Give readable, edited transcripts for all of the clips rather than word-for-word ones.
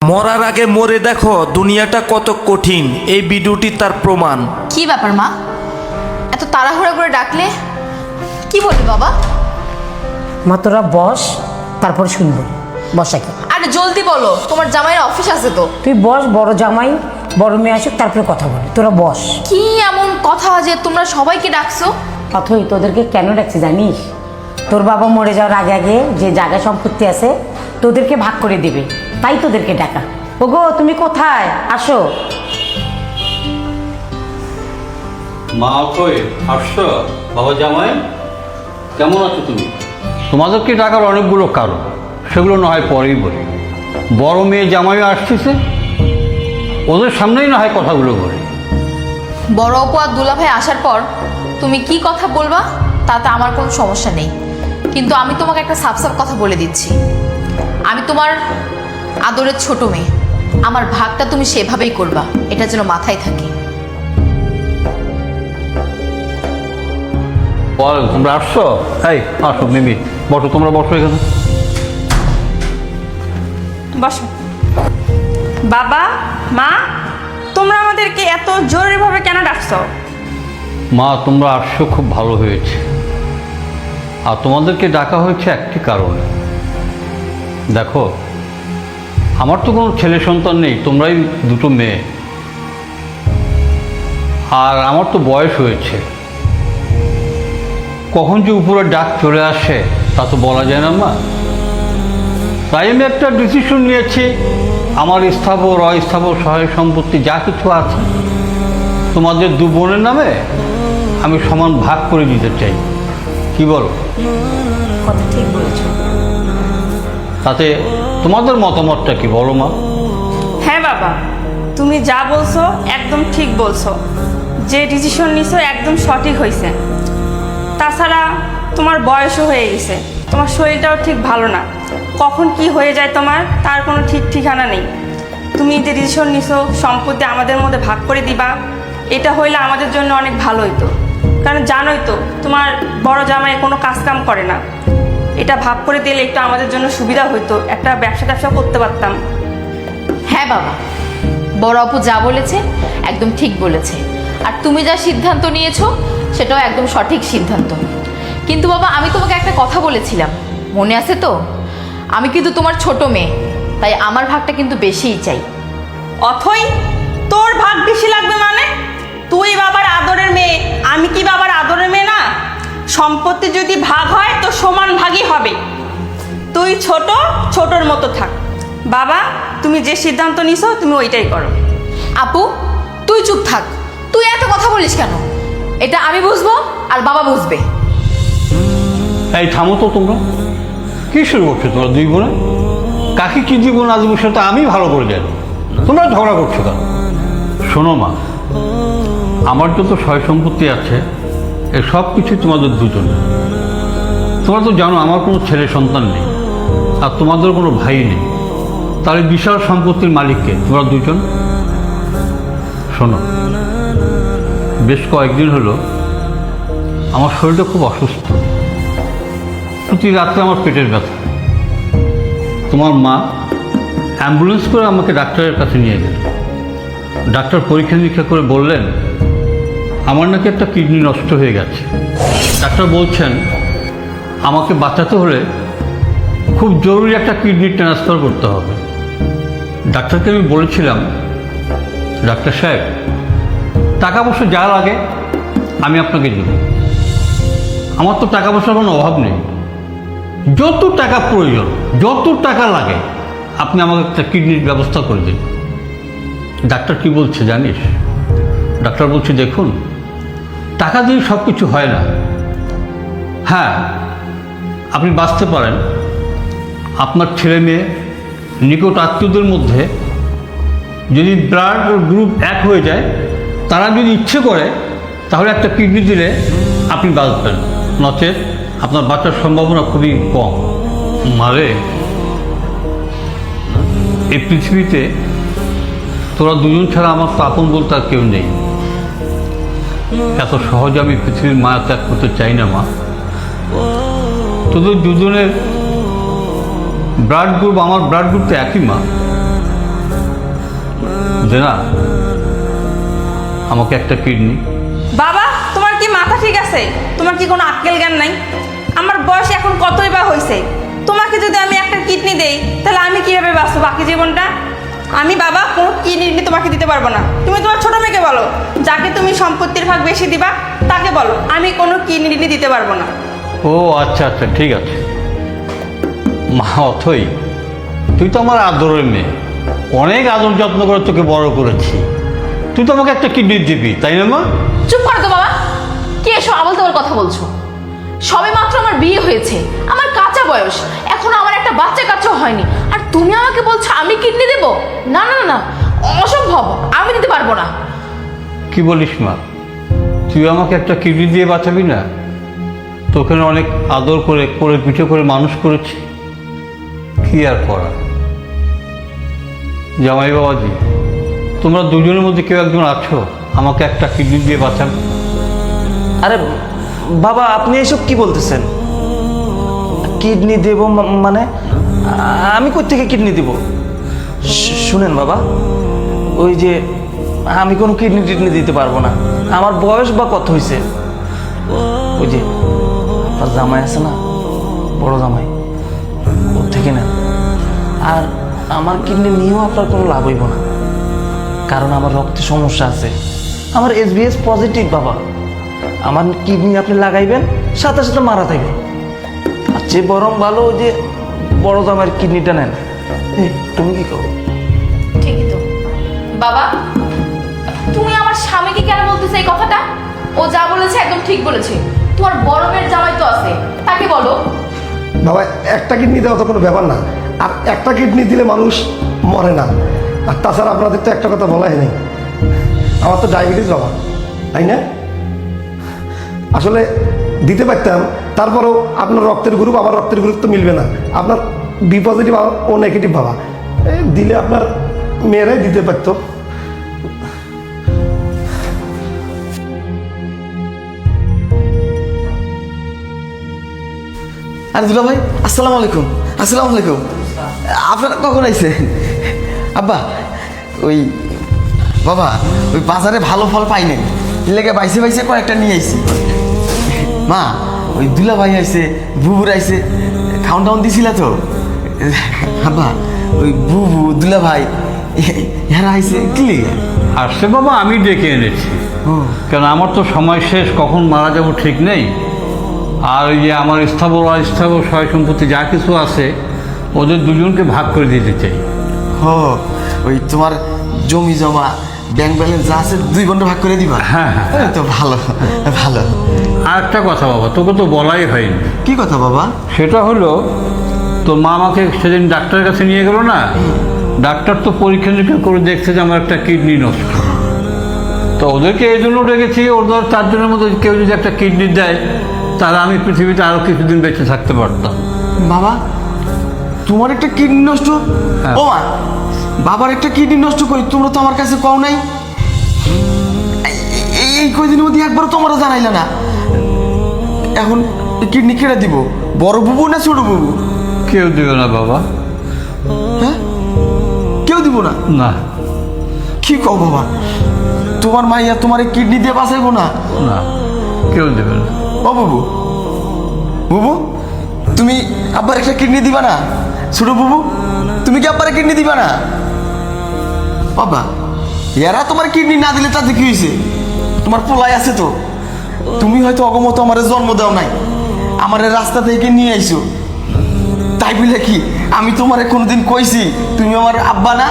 মরার আগে মরে দেখো দুনিয়াটা কত কঠিন। এই ভিডিওটি তার প্রমাণ। কি ব্যাপার মা, এত তাড়াহুড়া করে ডাকলে? কি বলবি বাবা? মা তোরা বস, তারপর শুনবো। বসা কি? আরে জলদি বলো, তোমার জামাইয়ের অফিস আছে তো। তুই বস, বড় জামাই বড় মেয়ে আসুক তারপরে কথা বল। তোরা বস। কি এমন কথা যে তোমরা সবাইকে ডাকছো? অথই তোদেরকে কেন ডাকছি জানিস? তোর বাবা মরে যাওয়ার আগে আগে যে জায়গা সম্পত্তি আছে তোদেরকে ভাগ করে দিবে, তাই তোদেরকে ডাকা। ওগো তুমি কোথায়? আসো। মা কই আসছো? বাবা জামাই কেমন আছো তুমি? তোমাদেরকে ডাকার অনেকগুলো কারণ, সেগুলো না হয় পরেই বলি। বড় মেয়ে জামাইও আসতেছে, ওদের সামনেই না হয় কথাগুলো বলি। বড় অপু আর দুলাভাই আসার পর তুমি কি কথা বলবা তাতে আমার কোনো সমস্যা নেই, কিন্তু আমি তোমাকে একটা সাফ সাফ কথা বলে দিচ্ছি। আমি তোমার আদরের ছোট মেয়ে, আমার ভাগটা তুমি সেভাবেই করবা, এটা যেন মাথায় থাকে। বল তোমরা আসছো? এই আসো মিমি, বসো, তোমরা বসো এখানে। বসো। বাবা, মা, তোমরা আমাদেরকে এত জরুরিভাবে কেন ডাকছো? মা তোমরা আসছো খুব ভালো হয়েছে, আর তোমাদেরকে ডাকা হয়েছে একটি কারণে। দেখো, আমার তো কোনো ছেলে সন্তান নেই, তোমরাই দুটো মেয়ে, আর আমার তো বয়স হয়েছে। কখন যে উপরে ডাক চলে আসে তা তো বলা যায় না মা। তাই আমি একটা ডিসিশন নিয়েছি, আমার স্থাবর অস্থাবর সহায় সম্পত্তি যা কিছু আছে তোমাদের দু বোনের নামে আমি সমান ভাগ করে দিতে চাই। কি বলো? কথা ঠিক বলেছ। তাতে তোমাদের মতামতটা কি বলো মা? হ্যাঁ বাবা, তুমি যা বলছো একদম ঠিক বলছো। যে ডিসিশন নিছো একদম সঠিক হয়েছে। তাছাড়া তোমার বয়সও হয়ে গেছে, তোমার শরীরটাও ঠিক ভালো না, কখন কি হয়ে যায় তোমার তার কোনো ঠিক ঠিকানা নেই। তুমি যে ডিসিশন নিছো সম্পত্তি আমাদের মধ্যে ভাগ করে দিবা, এটা হইলে আমাদের জন্য অনেক ভালো হইতো। কারণ জানোই তো তোমার বড় জামাই কোনো কাজকাম করে না, এটা ভাগ করে দিলে একটু আমাদের জন্য সুবিধা হইতো, একটা ব্যবসা ট্যাবসা করতে পারতাম। হ্যাঁ বাবা, বড় অপু যা বলেছে একদম ঠিক বলেছে, আর তুমি যা সিদ্ধান্ত নিয়েছো সেটাও একদম সঠিক সিদ্ধান্ত। কিন্তু বাবা, আমি তোমাকে একটা কথা বলেছিলাম, মনে আছে তো? আমি কিন্তু তোমার ছোট মেয়ে, তাই আমার ভাগটা কিন্তু বেশিই চাই। অথই, তোর ভাগ বেশি লাগবে মানে? তুই বাবার আদরের মেয়ে, আমি কি বাবার আদরের মেয়ে না? সম্পত্তি যদি ভাগ হয় তো সমান ভাগই হবে। তুই ছোট, ছোটর মতো থাক। বাবা, তুমি যে সিদ্ধান্ত নিছো তুমি ওইটাই করো। আপু, তুই চুপ থাক। তুই এত কথা বলিস কেন? এটা আমি বুঝবো আর বাবা বুঝবে। এই থামো তো, তোমরা কী শুরু করছো তোমরা দুই বোনে? কাকে কি দিব না দিব সেটা আমি ভালো করে জানি, তোমরা ঝগড়া করছো কেন? শোনো মা, আমার যত সয় সম্পত্তি আছে এ সব কিছু তোমাদের দুজনে। তোমরা তো জানো আমার কোনো ছেলে সন্তান নেই, আর তোমাদের কোনো ভাই নেই, তাহলে বিশাল সম্পত্তির মালিককে তোমরা দুজন। শোনো, বেশ কয়েকদিন হলো আমার শরীরটা খুব অসুস্থ, প্রতি রাত্রে আমার পেটের ব্যথা। তোমার মা অ্যাম্বুলেন্স করে আমাকে ডাক্তারের কাছে নিয়ে গেল। ডাক্তার পরীক্ষা নিরীক্ষা করে বললেন আমার নাকি একটা কিডনি নষ্ট হয়ে গেছে। ডাক্তার বলছেন আমাকে বাঁচাতে হলে খুব জরুরি একটা কিডনি ট্রান্সফার করতে হবে। ডাক্তারকে আমি বলেছিলাম, ডাক্তার সাহেব, টাকা পয়সা যা লাগে আমি আপনাকে দেব, আমার তো টাকা পয়সার কোনো অভাব নেই, যত টাকা প্রয়োজন যত টাকা লাগে আপনি আমাকে একটা কিডনির ব্যবস্থা করে দিন। ডাক্তার কি বলছে জানিস? ডাক্তার বলছে দেখুন, টাকা দিয়ে সব কিছু হয় না। হ্যাঁ, আপনি বাঁচতে পারেন, আপনার ছেলে মেয়ে নিকট আত্মীয়দের মধ্যে যদি ব্লাড গ্রুপ এক হয়ে যায়, তারা যদি ইচ্ছে করে তাহলে একটা কিডনি দিলে আপনি বাঁচবেন, নচেত আপনার বাঁচার সম্ভাবনা খুবই কম। মারে, এই পৃথিবীতে তোরা দুজন ছাড়া আমার তো আপন বলতে আর কেউ নেই। এত সহজে আমি পৃথিবীর মায়া ত্যাগ করতে চাই না মা। তোদের দুজনের ব্লাড গ্রুপ আমার ব্লাড গ্রুপ তো একই মা। না আমাকে একটা কিডনি। বাবা তোমার কি মাথা ঠিক আছে? তোমার কি কোনো আক্কেল জ্ঞান নাই? আমার বয়স এখন কতই বা হয়েছে, তোমাকে যদি আমি একটা কিডনি দেই তাহলে আমি কিভাবে বাঁচবো বাকি জীবনটা? আমি বাবা কোনো কিডনি তোমাকে দিতে পারবো না। তুমি তোমার ছোট মেয়েকে বলো, যাকে তুমি সম্পত্তির ভাগ বেশি দিবা তাকে বলো, আমি কোনো কিডনি দিতে পারবো না। ও আচ্ছা আচ্ছা ঠিক আছে মা। অথই তুই তো আমার আদরের মেয়ে, অনেক আদর যত্ন করে তোকে বড় করেছি, তুই তো আমাকে একটা কিডনি দিবি তাই না মা? চুপ করো তো বাবা, কি এসব আবল তাবল কথা বলছো? সবে মাত্র আমার বিয়ে হয়েছে, আমার কাঁচা বয়স, এখনো আমার একটা বাচ্চা কাচ্চাও হয়নি, আর তুমি আমাকে বলছো আমি কিডনি দেব? না না না না, অসম্ভব, আমি দিতে পারবো না। কি বলিস মা, তুই আমাকে একটা কিডনি দিয়ে বাঁচাবি না? তোকে না অনেক আদর করে করে পিঠে করে মানুষ করেছি, কি আর করা। জামাই বাবাজি, তোমরা দুজনের মধ্যে কেউ একজন আছো আমাকে একটা কিডনি দিয়ে বাঁচান। আরে বাবা, আপনি এসব কি বলতেছেন? কিডনি দেব মানে আমি কোত্থেকে কিডনি দিব? শুনেন বাবা, ওই যে আমি কোনো কিডনি দিতে পারবো না, আমার বয়স বা কত হয়েছে। ওই যে আপনার জামাই আছে না, বড় জামাই, ওর থেকে নেন। আর আমার কিডনি নিয়েও আপনার কোনো লাভ হইব না, কারণ আমার রক্তে সমস্যা আছে, আমার SBS পজিটিভ বাবা। আমার কিডনি আপনি লাগাইবেন, সাথে সাথে মারা থাকবে। আর চেয়ে বরং ভালো যে বড় জামাইয়ের কিডনিটা নেন। তুমি কি করো? ঠিকই তো বাবা, তুমি আমার স্বামীকে কেন বলতেছো এই কথাটা? ও যা বলেছে একদম ঠিক বলেছে। তোমার বড় মেয়ের জামাই তো আছে, তাকে বলো। বাবা একটা কিডনি দেওয়া তো কোনো ব্যাপার না, আর একটা কিডনি দিলে মানুষ মরে না। আর তাছাড়া আপনাদের তো একটা কথা বলাই নেই, আমার তো ডায়াবেটিস বাবা, তাই না? আসলে দিতে পারতাম, তারপরেও আপনার রক্তের গ্রুপ আমার রক্তের গ্রুপ তো মিলবে না। আপনার বি পজিটিভ ও নেগেটিভ বাবা, দিলে আপনার মেয়েরাই দিতে পারতো। আরে দুলা ভাই, আসসালামু আলাইকুম। আসসালামু আলাইকুম। আপনারা কখন আইছে? আব্বা ওই বাবা ওই বাজারে ভালো ফল পাই নাই, লেগে বাইসে বাইসে কয়েকটা নিয়ে আইছি। মা ওই দুলা ভাই আইছে, বুবুর আইছে, খাউন টাউন দিছিল তো। আব্বা ওই বুবু দুলা ভাই এরা আইছে কি লেগে? আসছে বাবা, আমি ডেকে এনেছি, কেন আমার তো সময় শেষ, কখন মারা যাবো ঠিক নেই। আর ওই যে আমার স্থাবর অস্থাবর সয় সম্পত্তি যা কিছু আছে ওদের দুজনকে ভাগ করে দিতে চাই। ও ওই তোমার জমি জমা ব্যাংক ব্যালেন্স যা আছে 2 বন্ড ভাগ করে দিবা? হ্যাঁ, হ্যাঁ। তো ভালো ভালো। আর একটা কথা বাবা, তোকে তো বলাই হয়নি। কি কথা বাবা? সেটা হলো তোর মা আমাকে সেদিন ডাক্তারের কাছে নিয়ে গেল না, ডাক্তার তো পরীক্ষা নিরীক্ষা করে দেখছে যে আমার একটা কিডনি নষ্ট। তো ওদেরকে এই জন্য রেখেছি, ওদের 4 জনের মধ্যে কেউ যদি একটা কিডনি দেয় তাহলে আমি পৃথিবীতে আরও কিছুদিন বেঁচে থাকতে পারতাম। বাবা তোমার একটা কিডনি নষ্ট? হ্যাঁ। ও মা, বাবার একটা কিডনি নষ্ট করি তোমরা তো আমার কাছে কও নাই। এই কয়দিনের মধ্যে একবারও তোমরা জানাইলে না। এখন কিডনি কেটে দিব, বড় বুবু না ছোট বুবু? কেউ দেবে না বাবা। হ্যাঁ, কেউ দিব না? না কি কও বাবা, তোমার মাইয়া তোমার কিডনি দিয়ে বাঁচাইবো না? না, কেউ দেবে না। ও বুবু, বুবু তুমি আব্বার একটা কিডনি দিবা না? ছোট বুবু তুমি কি আব্বারে কিডনি দিবা না? বাবা এরা তোমার কিডনি না দিলে তাতে কি হয়েছে? তোমার পোলাই আছে তো, তুমি হয়তো অগমত আমার জন্ম দাও নাই, আমার রাস্তা থেকে নিয়ে আইছো, তাই বলে কি আমি তোমারে কোনোদিন কইছি তুমি আমার আব্বা না?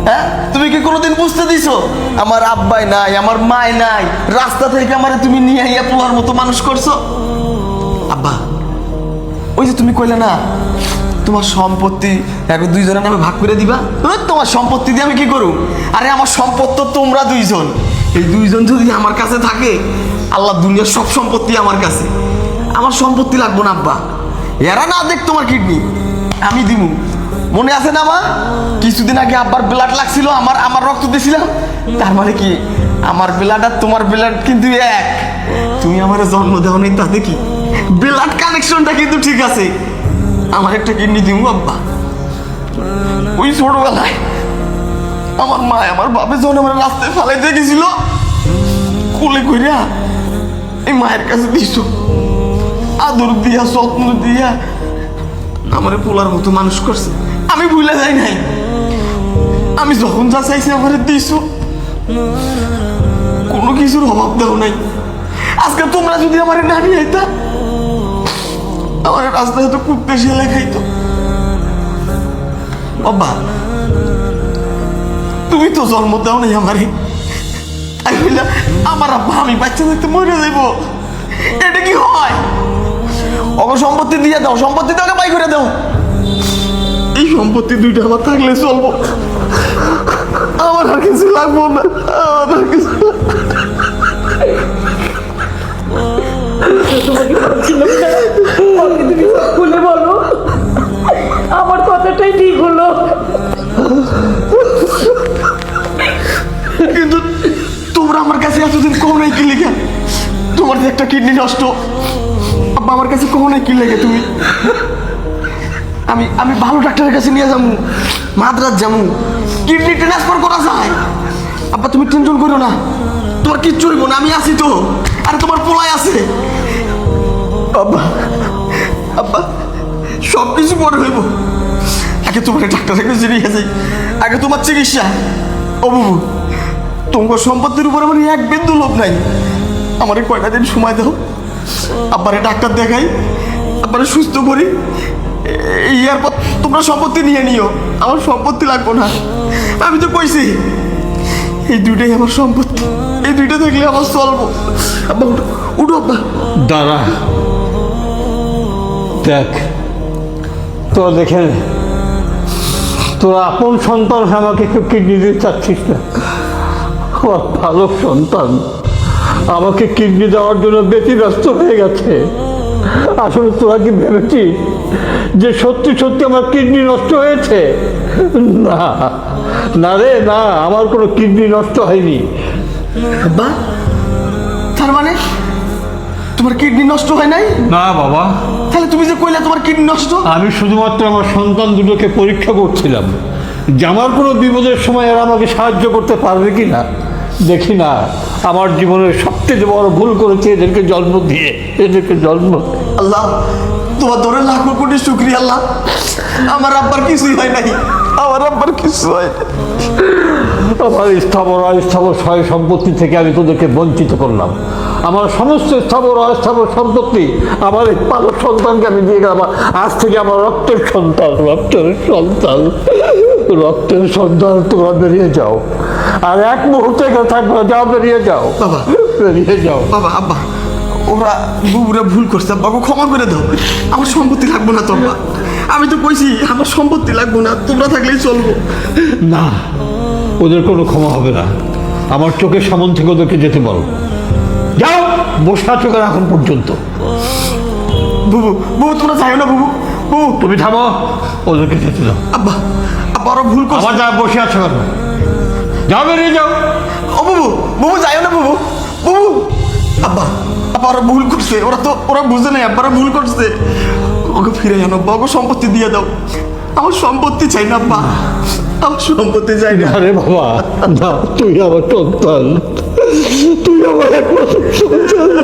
হ্যাঁ, তুমি কি কোনোদিন বুঝতে দিছো আমার আব্বাই নাই, আমার মাই নাই, রাস্তা থেকে আমারে তুমি নিয়ে আইয়া পোলার মতো মানুষ করছো? আব্বা ওই যে তুমি কইলে না তোমার সম্পত্তি এখন 2 জনের নামে ভাগ করে দিবা, তোমার সম্পত্তি দিয়ে আমি কি করব? আরে আমার সম্পত্তি তো তোমরা 2 জন, এই 2 জন যদি আমার কাছে থাকে আল্লাহ দুনিয়ার সব সম্পত্তি আমার কাছে, আমার সম্পত্তি লাগবো না আব্বা। এরা না দেখ তোমার কিডনি আমি দিমু, মনে আছে না মা? কিছুদিন আগে আব্বার ব্লাড লাগছিল, আমার রক্ত দিয়েছিলাম, তার মানে কি আমার ব্লাড আর তোমার ব্লাড কিন্তু এক। তুমি আমার জন্ম দেও নাই তাতে কি, ব্লাড কানেকশনটা কিন্তু ঠিক আছে। আমার একটা কিডনি দিমু আব্বা। ওই ছোটবেলায় আমার মা আমার বাপে যখন আমার রাস্তায় ফেলাইতে গেছিল, কোলে কইরা এই মায়ের কাছে দিস, আদর দিয়া যত্ন দিয়া আমার পোলার মতো মানুষ করছে। আমি ভুলে যাই নাই, আমি যখন যা চাইছি আমার দিস, কোনো কিছুর অভাব দাও নাই। আজকে তোমরা যদি আমার না নিয়ে আইতা, আমার রাস্তায় তো কুত্তে শিয়ালে খাইতো। বাবা তুমি তো জন্ম দাও নাই আমারে, তাই বললাম আমার আব্বা আমি বাচ্চা থাকতে মরে যাইব, এটা কি হয়? ওকে সম্পত্তি দিয়ে দাও, সম্পত্তি তোকে বাই করে দাও। এই সম্পত্তি দুইটা আমার থাকলে চলবো, আমার আর কিছু লাগবো না, আমার আর কিছু খুলে বলো, আমার কথাটাই ঠিক হলো। কিন্তু তোমরা আমার কাছে এতদিন কম নাই কি লেগে? তোমার যে একটা কিডনি নষ্ট, আব্বা আমার কাছে কম নাই কি লেগে? তুমি আমি ভালো ডাক্তারের কাছে নিয়ে যাবো, মাদ্রাজ যাবো, কিডনি ট্রান্সফার করা যায়। আব্বা তুমি টেনশন করো না, তোমার কিচ্ছু হইব না, আমি আছি তো। আরে তোমার পোলাই আছে। আব্বা আব্বা সব কিছু পরে হইব, আগে তোমার ডাক্তারের কাছে নিয়ে যাই, আগে তোমার চিকিৎসা। ও বাবু, তোমার সম্পত্তির উপর আমার এক বিন্দু লোভ নাই, আমার কয়টা দিন সময় দাও, আব্বারে ডাক্তার দেখাই, আব্বারে সুস্থ করি, ইয়ার পর তোমরা সম্পত্তি নিয়ে নিও, আমার সম্পত্তি লাগবো না। আমি তো কইছি এই দুইটাই আমার সম্পত্তি, এই দুইটা থাকলে আমার চলবো। আব্বা উঠো, উঠো আব্বা। দাঁড়া, দেখ তোরা দেখে নে, তোরা আপন সন্তান আমাকে একটু কিডনি দিতে চাচ্ছিস না। আমার ভালো সন্তান আমাকে কিডনি দেওয়ার জন্য ব্যতিব্যস্ত হয়ে গেছে। আসলে তোরা কি ভেবেছিস যে সত্যি সত্যি আমার কিডনি নষ্ট হয়েছে? না না রে না, আমার কোনো কিডনি নষ্ট হয়নি। আব্বা তার মানে তোমার কিডনি নষ্ট হয় নাই? না বাবা, তাহলে তুমি যে কইলে তোমার কিডনি নষ্ট, আমি শুধুমাত্র আমার সন্তান দুটোকে পরীক্ষা করছিলাম যে আমার কোনো বিপদের সময় এরা আমাকে সাহায্য করতে পারবে কি না। দেখি না, আমার জীবনের সবচেয়ে বড় ভুল করেছে এদেরকে জন্ম দিয়ে, এদেরকে জন্ম। আল্লাহ তোমার ধরে লাখো কোটি শুকরিয়া। আল্লাহ আমার আব্বার কিছুই হয় নাই, আমার আব্বার কিছু হয় নাই। আমার স্থাবর অস্থাবর সয় সম্পত্তি থেকে আমি তোদেরকে বঞ্চিত করলাম। আমার সমস্ত স্থাবর অস্থাবর সম্পত্তি আমার এই পালক সন্তানকে আমি দিয়ে গেলাম। আজ থেকে আমার রক্তের সন্তান, রক্তের সন্তান, রক্তের সন্তান, তোমরা বেরিয়ে যাও, আর এক মুহূর্তে এখানে থাকবে না, যাও বেরিয়ে যাও বাবা, বেরিয়ে যাও। বাবা আব্বা ওরা বুবুরা ভুল করছে, বাবা ক্ষমা করে দাও, আমার সম্পত্তি লাগবো না। তো আব্বা আমি তো কইছি আমার সম্পত্তি লাগবো না, তোমরা থাকলেই চলবো। না, ওদের কোনো ক্ষমা হবে না। আমার চোখের সামন থেকে ওদেরকে যেতে বলো, যাও, বসে আছো কেন এখন পর্যন্ত? বুবু বুবু তোমরা যাইও না, বুবু বুবু তুমি থামো, ওদেরকে যেতে দাও। আব্বা আব্বা ওরা ভুল করছে। আবার যা বসে আছো কেন? যাও বেরিয়ে যাও। ও বুবু বুবু যাইও না, বুবু বুবু আব্বা আব্বা ওরা ভুল করছে, ওরা বুঝে নাই, আব্বারা ভুল করছে। ওকে ফিরে জানো, ওকে সম্পত্তি দিয়ে দাও, আমার সম্পত্তি চাই না আব্বা, আমার সম্পত্তি চাই না। আরে বাবা না, তুই আমার সন্তান, তুই আমার একমাত্র সন্তান।